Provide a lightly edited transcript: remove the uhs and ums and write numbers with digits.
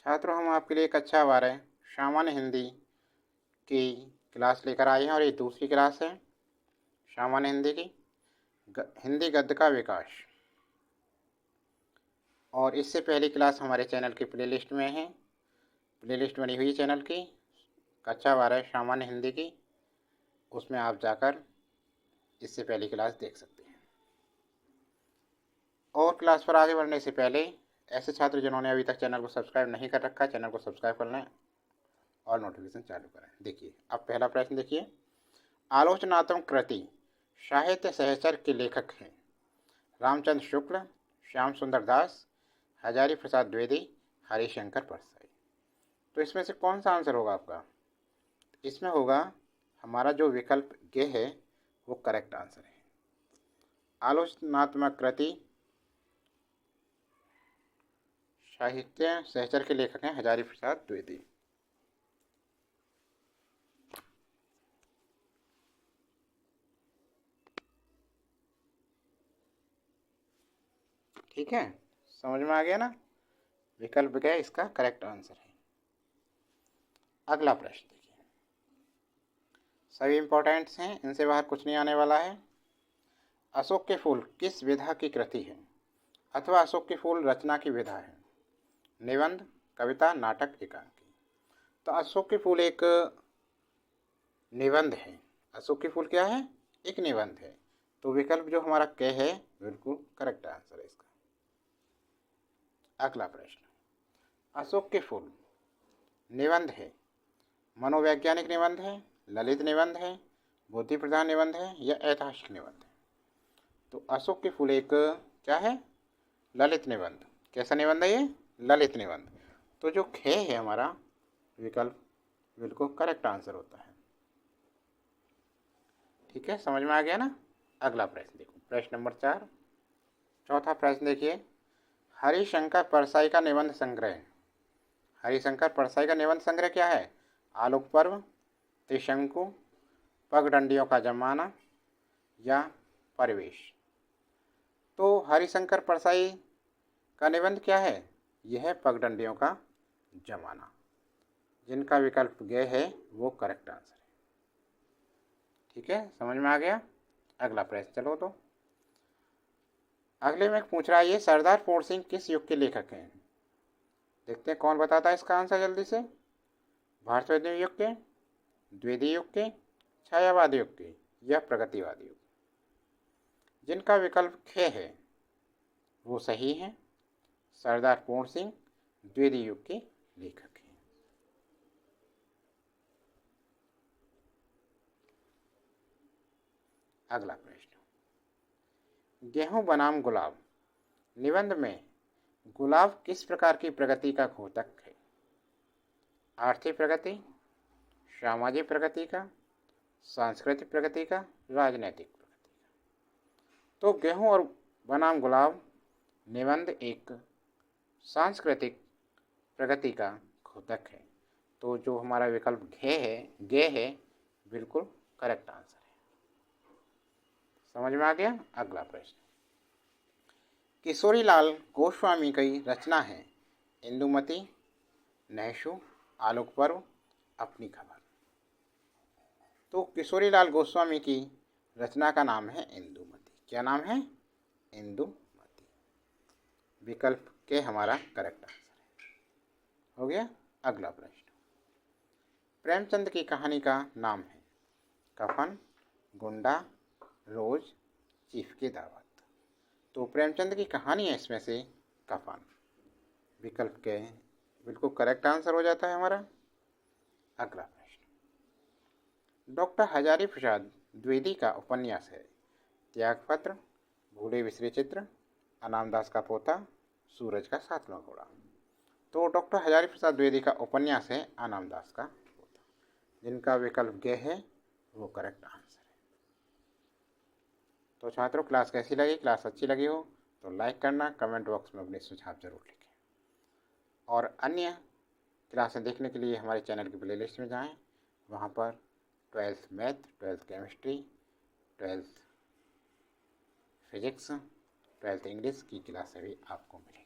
छात्रों, हम आपके लिए कक्षा 12 सामान्य हिंदी की क्लास लेकर आए हैं और ये दूसरी क्लास है सामान्य हिंदी की हिंदी गद्य का विकास। और इससे पहली क्लास हमारे चैनल की प्लेलिस्ट में है, प्लेलिस्ट बनी हुई है चैनल की कक्षा 12 सामान्य हिंदी की, उसमें आप जाकर इससे पहली क्लास देख सकते हैं। और क्लास पर आगे बढ़ने से पहले ऐसे छात्र जिन्होंने अभी तक चैनल को सब्सक्राइब नहीं कर रखा है, चैनल को सब्सक्राइब कर लें और नोटिफिकेशन चालू करें। देखिए, अब पहला प्रश्न देखिए। आलोचनात्मक कृति साहित्य सहचर के लेखक हैं रामचंद्र शुक्ल, श्याम सुंदर दास, हजारी प्रसाद द्विवेदी, हरिशंकर परसाई। तो इसमें से कौन सा आंसर होगा आपका? इसमें होगा हमारा जो विकल्प गे है वो करेक्ट आंसर है। आलोचनात्मक कृति साहित्य सहचर के लेखक हैं हजारी प्रसाद द्विवेदी। ठीक है, समझ में आ गया ना? विकल्प क्या है, इसका करेक्ट आंसर है। अगला प्रश्न देखिए, सभी इंपॉर्टेंट्स हैं, इनसे बाहर कुछ नहीं आने वाला है। अशोक के फूल किस विधा की कृति है अथवा अशोक के फूल रचना की विधा है? निबंध, कविता, नाटक, एकांकी। तो अशोक के फूल एक निबंध है। अशोक के फूल क्या है? एक निबंध है। तो विकल्प जो हमारा क है बिल्कुल करेक्ट आंसर है इसका। अगला प्रश्न, अशोक के फूल निबंध है, मनोवैज्ञानिक निबंध है, ललित निबंध है, बुद्धि प्रधान निबंध है या ऐतिहासिक निबंध है? तो अशोक के फूल एक क्या है? ललित निबंध। कैसा निबंध है ये? ललित निबंध। तो जो ख है हमारा विकल्प बिल्कुल करेक्ट आंसर होता है। ठीक है, समझ में आ गया ना? अगला प्रश्न देखो, प्रश्न नंबर 4, चौथा प्रश्न देखिए। हरिशंकर परसाई का निबंध संग्रह, हरिशंकर परसाई का निबंध संग्रह क्या है? आलोक पर्व, त्रिशंकु, पगडंडियों का जमाना या परिवेश? तो हरिशंकर परसाई का निबंध क्या है? यह है पगडंडियों का जमाना, जिनका विकल्प ग है वो करेक्ट आंसर है। ठीक है, समझ में आ गया? अगला प्रश्न चलो। तो अगले में पूछ रहा है ये सरदार पूर्ण सिंह किस युग के लेखक हैं? देखते हैं कौन बताता है इसका आंसर जल्दी से। भारतवादी युग के, द्विवेदी युग के, छायावादी युग के या प्रगतिवादी युग? जिनका विकल्प ख है वो सही है। सरदार पूर्ण सिंह द्विवेदी युग के लेखक हैं। अगला प्रश्न, गेहूं बनाम गुलाब निबंध में गुलाब किस प्रकार की प्रगति का घोतक है? आर्थिक प्रगति, सामाजिक प्रगति का, सांस्कृतिक प्रगति का, राजनैतिक प्रगति का? तो गेहूं और बनाम गुलाब निबंध एक सांस्कृतिक प्रगति का घोतक है। तो जो हमारा विकल्प गे है बिल्कुल करेक्ट आंसर है। समझ में आ गया? अगला प्रश्न, किशोरीलाल गोस्वामी की रचना है इंदुमती, नैशु, आलोक पर्व, अपनी खबर? तो किशोरीलाल गोस्वामी की रचना का नाम है इंदुमती। क्या नाम है? इंदुमती। विकल्प के हमारा करेक्ट आंसर है। हो गया? अगला प्रश्न, प्रेमचंद की कहानी का नाम है कफन, गुंडा, रोज, चीफ की दावत? तो प्रेमचंद की कहानी है इसमें से कफन। विकल्प के बिल्कुल करेक्ट आंसर हो जाता है हमारा। अगला प्रश्न, डॉक्टर हजारी प्रसाद द्विवेदी का उपन्यास है त्यागपत्र, भूले बिसरे चित्र, अनामदास का पोता, सूरज का सातवां घोड़ा? तो डॉक्टर हजारी प्रसाद द्विवेदी का उपन्यास है अनामदास का पोता, जिनका विकल्प ग है वो करेक्ट आंसर है। तो छात्रों, क्लास कैसी लगी? क्लास अच्छी लगी हो तो लाइक करना, कमेंट बॉक्स में अपने सुझाव जरूर लिखें और अन्य क्लासें देखने के लिए हमारे चैनल की प्लेलिस्ट में जाएं। वहाँ पर 12th math, 12th chemistry, 12th physics, 12th English की क्लासें भी आपको मिलेंगी।